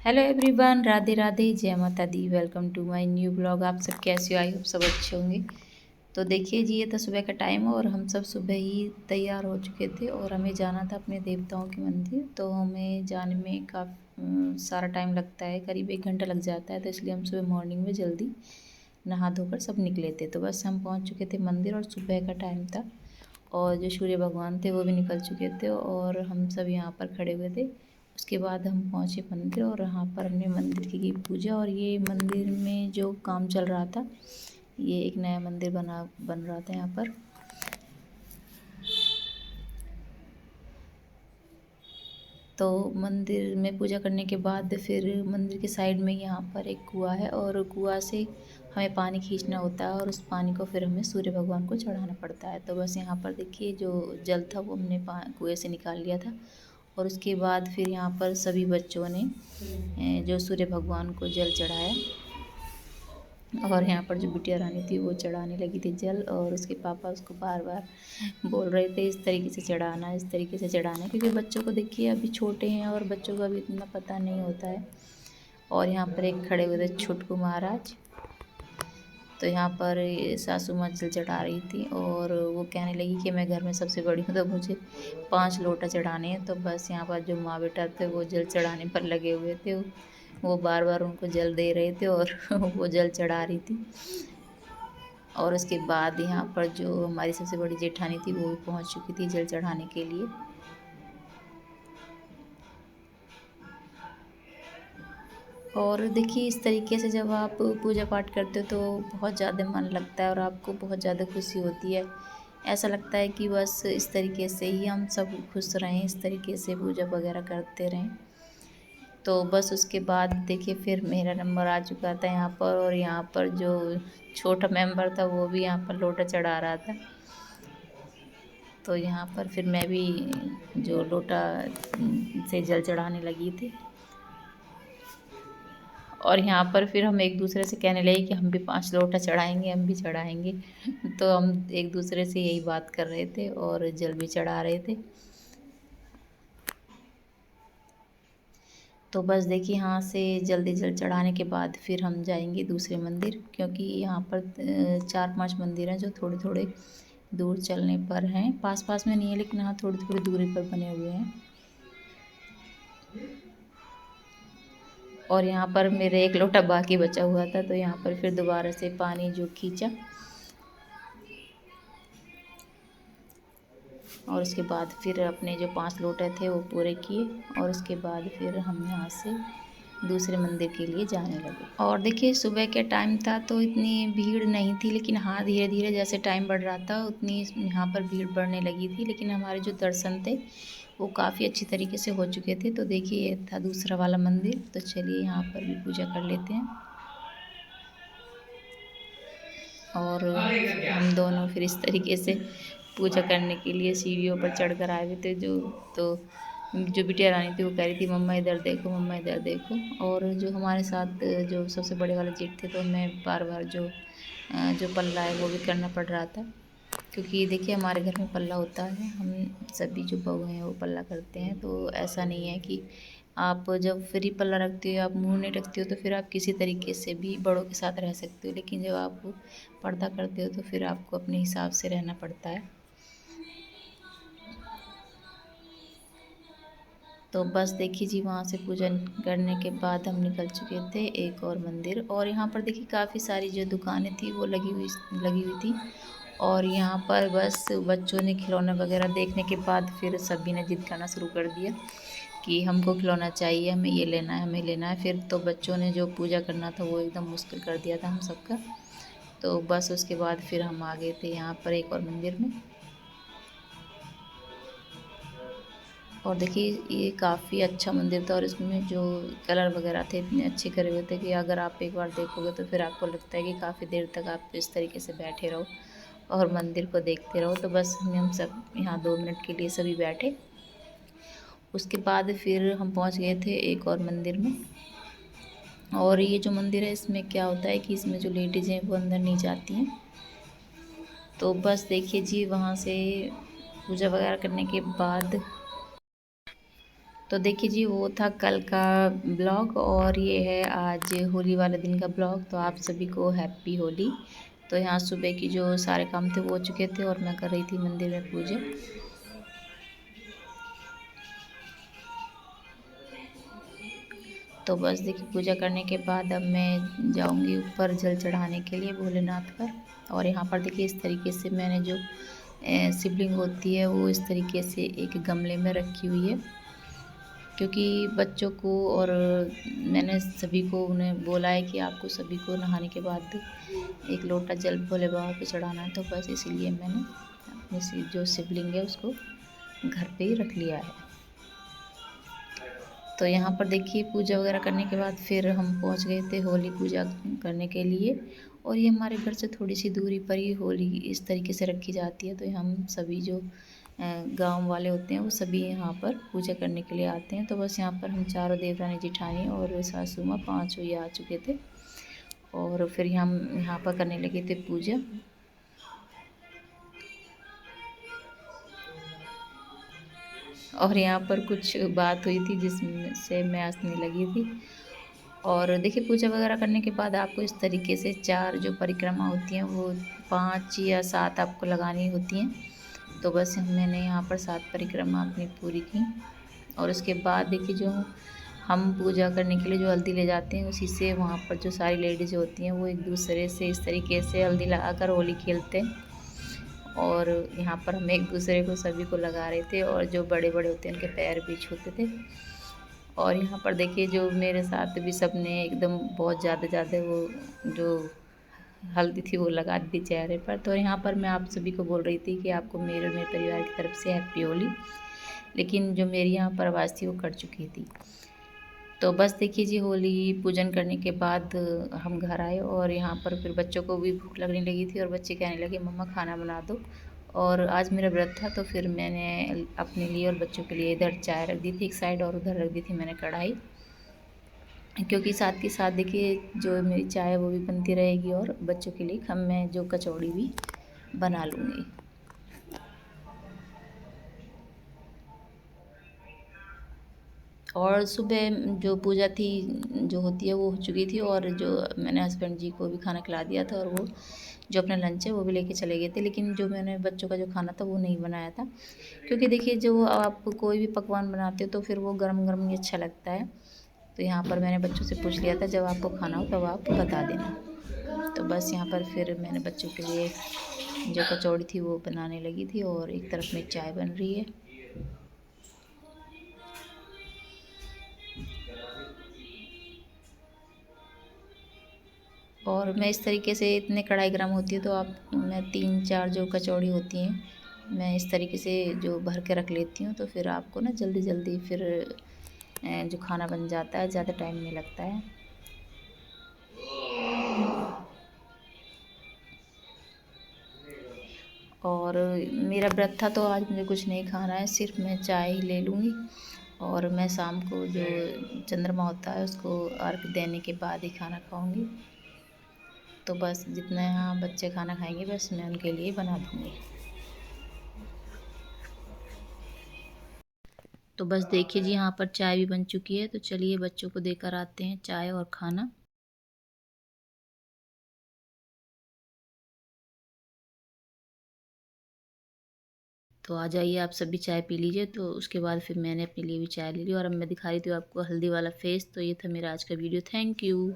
Hello everyone, Radhe Radhe, जय Mata Di. Welcome to my new blog. आप सब कैसे हो? आई होप सब अच्छे होंगे। तो देखिए जी, ये था सुबह का टाइम और हम सब सुबह ही तैयार हो चुके थे और हमें जाना था अपने देवताओं के मंदिर। तो हमें जाने में काफ़ी सारा टाइम लगता है, करीब 1 घंटा लग जाता है। तो इसलिए हम सुबह मॉर्निंग में जल्दी नहा धोकर सब निकले थे। तो बस हम पहुँच चुके थे मंदिर और सुबह का टाइम था और जो सूर्य भगवान थे वो भी निकल चुके थे और हम सब यहाँ पर खड़े हुए थे। उसके बाद हम पहुँचे मंदिर और यहाँ पर हमने मंदिर की पूजा। और ये मंदिर में जो काम चल रहा था, ये एक नया मंदिर बन रहा था यहाँ पर। तो मंदिर में पूजा करने के बाद फिर मंदिर के साइड में यहाँ पर एक कुआँ है और कुआँ से हमें पानी खींचना होता है और उस पानी को फिर हमें सूर्य भगवान को चढ़ाना पड़ता है। तो बस यहाँ पर देखिए, जो जल था वो हमने कुएँ से निकाल लिया था और उसके बाद फिर यहाँ पर सभी बच्चों ने जो सूर्य भगवान को जल चढ़ाया। और यहाँ पर जो बिटिया रानी थी वो चढ़ाने लगी थी जल और उसके पापा उसको बार बार बोल रहे थे इस तरीके से चढ़ाना, इस तरीके से चढ़ाना, क्योंकि बच्चों को देखिए अभी छोटे हैं और बच्चों को अभी इतना पता नहीं होता है। और यहाँ पर एक खड़े हुए थे छुटकू महाराज। तो यहाँ पर सासू माँ जल चढ़ा रही थी और वो कहने लगी कि मैं घर में सबसे बड़ी हूँ तो मुझे 5 लोटा चढ़ाने हैं। तो बस यहाँ पर जो माँ बेटा थे वो जल चढ़ाने पर लगे हुए थे। वो बार बार उनको जल दे रहे थे और वो जल चढ़ा रही थी। और उसके बाद यहाँ पर जो हमारी सबसे बड़ी जेठानी थी वो भी पहुँच चुकी थी जल चढ़ाने के लिए। और देखिए, इस तरीके से जब आप पूजा पाठ करते हो तो बहुत ज़्यादा मन लगता है और आपको बहुत ज़्यादा खुशी होती है। ऐसा लगता है कि बस इस तरीके से ही हम सब खुश रहें, इस तरीके से पूजा वगैरह करते रहें। तो बस उसके बाद देखिए फिर मेरा नंबर आ चुका था यहाँ पर और यहाँ पर जो छोटा मेंबर था वो भी यहाँ पर लोटा चढ़ा रहा था। तो यहाँ पर फिर मैं भी जो लोटा से जल चढ़ाने लगी थी और यहाँ पर फिर हम एक दूसरे से कहने लगे कि हम भी 5 लोटा चढ़ाएंगे, हम भी चढ़ाएंगे। तो हम एक दूसरे से यही बात कर रहे थे और जल भी चढ़ा रहे थे। तो बस देखिए, यहाँ से जल्दी जल चढ़ाने के बाद फिर हम जाएंगे दूसरे मंदिर, क्योंकि यहाँ पर 4-5 मंदिर हैं जो थोड़े थोड़े दूर चलने पर हैं। पास पास में नहीं है लेकिन हाँ थोड़ी थोड़ी दूरी पर बने हुए हैं। और यहाँ पर मेरे एक लोटा बाकी बचा हुआ था तो यहाँ पर फिर दोबारा से पानी जो खींचा और उसके बाद फिर अपने जो 5 लोटे थे वो पूरे किए और उसके बाद फिर हम यहाँ से दूसरे मंदिर के लिए जाने लगे। और देखिए, सुबह के टाइम था तो इतनी भीड़ नहीं थी, लेकिन हाँ धीरे धीरे जैसे टाइम बढ़ रहा था उतनी यहाँ पर भीड़ बढ़ने लगी थी। लेकिन हमारे जो दर्शन थे वो काफ़ी अच्छी तरीके से हो चुके थे। तो देखिए, ये था दूसरा वाला मंदिर। तो चलिए यहाँ पर भी पूजा कर लेते हैं। और हम दोनों फिर इस तरीके से पूजा करने के लिए सीढ़ियों पर चढ़कर आए हुए थे। जो बिटिया रानी थी वो कह रही थी मम्मा इधर देखो, मम्मा इधर देखो। और जो हमारे साथ जो सबसे बड़े वाले जेठ थे तो हमें बार बार जो पल्ला है वो भी करना पड़ रहा था, क्योंकि देखिए हमारे घर में पल्ला होता है। हम सभी जो बहू हैं वो पल्ला करते हैं। तो ऐसा नहीं है कि आप जब फ्री पल्ला रखते हो, आप मुंह नहीं रखते हो तो फिर आप किसी तरीके से भी बड़ों के साथ रह सकते हो, लेकिन जब आप पर्दा करते हो तो फिर आपको अपने हिसाब से रहना पड़ता है। तो बस देखिए जी, वहाँ से पूजन करने के बाद हम निकल चुके थे एक और मंदिर। और यहाँ पर देखिए काफ़ी सारी जो दुकानें थी वो लगी हुई थी। और यहाँ पर बस बच्चों ने खिलौने वगैरह देखने के बाद फिर सभी ने जिद करना शुरू कर दिया कि हमको खिलौना चाहिए, हमें ये लेना है, हमें लेना है। फिर तो बच्चों ने जो पूजा करना था वो एकदम मुश्किल कर दिया था हम सबका। तो बस उसके बाद फिर हम आ गए थे यहाँ पर एक और मंदिर में। और देखिए, ये काफ़ी अच्छा मंदिर था और इसमें जो कलर वगैरह थे इतने अच्छे करे हुए थे कि अगर आप एक बार देखोगे तो फिर आपको लगता है कि काफ़ी देर तक आप इस तरीके से बैठे रहो और मंदिर को देखते रहो। तो बस हम सब यहाँ 2 मिनट के लिए सभी बैठे। उसके बाद फिर हम पहुँच गए थे एक और मंदिर में। और ये जो मंदिर है इसमें क्या होता है कि इसमें जो लेडीज़ हैं वो अंदर नहीं जाती हैं। तो बस देखिए जी, वहाँ से पूजा वगैरह करने के बाद तो देखिए जी, वो था कल का ब्लॉग और ये है आज होली वाले दिन का ब्लॉग। तो आप सभी को हैप्पी होली। तो यहाँ सुबह की जो सारे काम थे वो हो चुके थे और मैं कर रही थी मंदिर में पूजा। तो बस देखिए, पूजा करने के बाद अब मैं जाऊंगी ऊपर जल चढ़ाने के लिए भोलेनाथ पर। और यहाँ पर देखिए, इस तरीके से मैंने जो शिवलिंग होती है वो इस तरीके से एक गमले में रखी हुई है, क्योंकि बच्चों को और मैंने सभी को उन्हें बोला है कि आपको सभी को नहाने के बाद एक लोटा जल भोले बाबा पे चढ़ाना है। तो बस इसीलिए मैंने अपनी जो शिवलिंग है उसको घर पे ही रख लिया है। तो यहाँ पर देखिए, पूजा वगैरह करने के बाद फिर हम पहुँच गए थे होली पूजा करने के लिए। और ये हमारे घर से थोड़ी सी दूरी पर ही होली इस तरीके से रखी जाती है। तो हम सभी जो गांव वाले होते हैं वो सभी यहाँ पर पूजा करने के लिए आते हैं। तो बस यहाँ पर हम चारों देवरानी जेठानी और सासू माँ पाँचों ही आ चुके थे और फिर हम यहाँ पर करने लगे थे पूजा। और यहाँ पर कुछ बात हुई थी जिसमें से मैं हंसने लगी थी। और देखिए, पूजा वगैरह करने के बाद आपको इस तरीके से चार जो परिक्रमा होती हैं वो 5 या 7 आपको लगानी होती हैं। तो बस मैंने यहाँ पर 7 परिक्रमा अपनी पूरी की। और उसके बाद देखिए, जो हम पूजा करने के लिए जो हल्दी ले जाते हैं उसी से वहाँ पर जो सारी लेडीज़ होती हैं वो एक दूसरे से इस तरीके से हल्दी लगाकर होली खेलते हैं। और यहाँ पर हम एक दूसरे को सभी को लगा रहे थे और जो बड़े बड़े होते हैं उनके पैर भी छूते थे। और यहाँ पर देखिए, जो मेरे साथ भी सबने एकदम बहुत ज़्यादा ज़्यादा वो जो हल्दी थी वो लगा दी चेहरे पर। तो यहाँ पर मैं आप सभी को बोल रही थी कि आपको मेरे और मेरे परिवार की तरफ से हैप्पी होली, लेकिन जो मेरी यहाँ पर आवाज़ थी वो कट चुकी थी। तो बस देखिए जी, होली पूजन करने के बाद हम घर आए और यहाँ पर फिर बच्चों को भी भूख लगने लगी थी और बच्चे कहने लगे मम्मा खाना बना दो। और आज मेरा व्रत था तो फिर मैंने अपने लिए और बच्चों के लिए इधर चाय रख दी थी एक साइड और उधर रख दी थी मैंने कढ़ाई, क्योंकि साथ के साथ देखिए जो मेरी चाय वो भी बनती रहेगी और बच्चों के लिए मैं जो कचौड़ी भी बना लूँगी। और सुबह जो पूजा थी जो होती है वो हो चुकी थी और जो मैंने हस्बैंड जी को भी खाना खिला दिया था और वो जो अपना लंच है वो भी लेके चले गए थे। लेकिन जो मैंने बच्चों का जो खाना था वो नहीं बनाया था, क्योंकि देखिए जो आप कोई भी पकवान बनाते हो तो फिर वो गरम गरम ही अच्छा लगता है। तो यहाँ पर मैंने बच्चों से पूछ लिया था जब आपको खाना हो तब आप बता देना। तो बस यहाँ पर फिर मैंने बच्चों के लिए जो कचौड़ी थी वो बनाने लगी थी और एक तरफ में चाय बन रही है। और मैं इस तरीके से इतने कढ़ाई गर्म होती है तो आप मैं 3-4 जो कचौड़ी होती हैं मैं इस तरीके से जो भर के रख लेती हूँ। तो फिर आपको ना जल्दी जल्दी फिर जो खाना बन जाता है, ज़्यादा टाइम नहीं लगता है। और मेरा व्रत था तो आज मुझे कुछ नहीं खाना है, सिर्फ मैं चाय ही ले लूँगी। और मैं शाम को जो चंद्रमा होता है उसको अर्घ देने के बाद ही खाना खाऊंगी। तो बस जितना यहाँ बच्चे खाना खाएंगे बस मैं उनके लिए बना दूँगी। तो बस देखिए जी, यहाँ पर चाय भी बन चुकी है। तो चलिए बच्चों को देकर आते हैं चाय और खाना। तो आ जाइए आप सभी चाय पी लीजिए। तो उसके बाद फिर मैंने अपने लिए भी चाय ले ली और अब मैं दिखा रही थी आपको हल्दी वाला फेस। तो ये था मेरा आज का वीडियो। Thank you.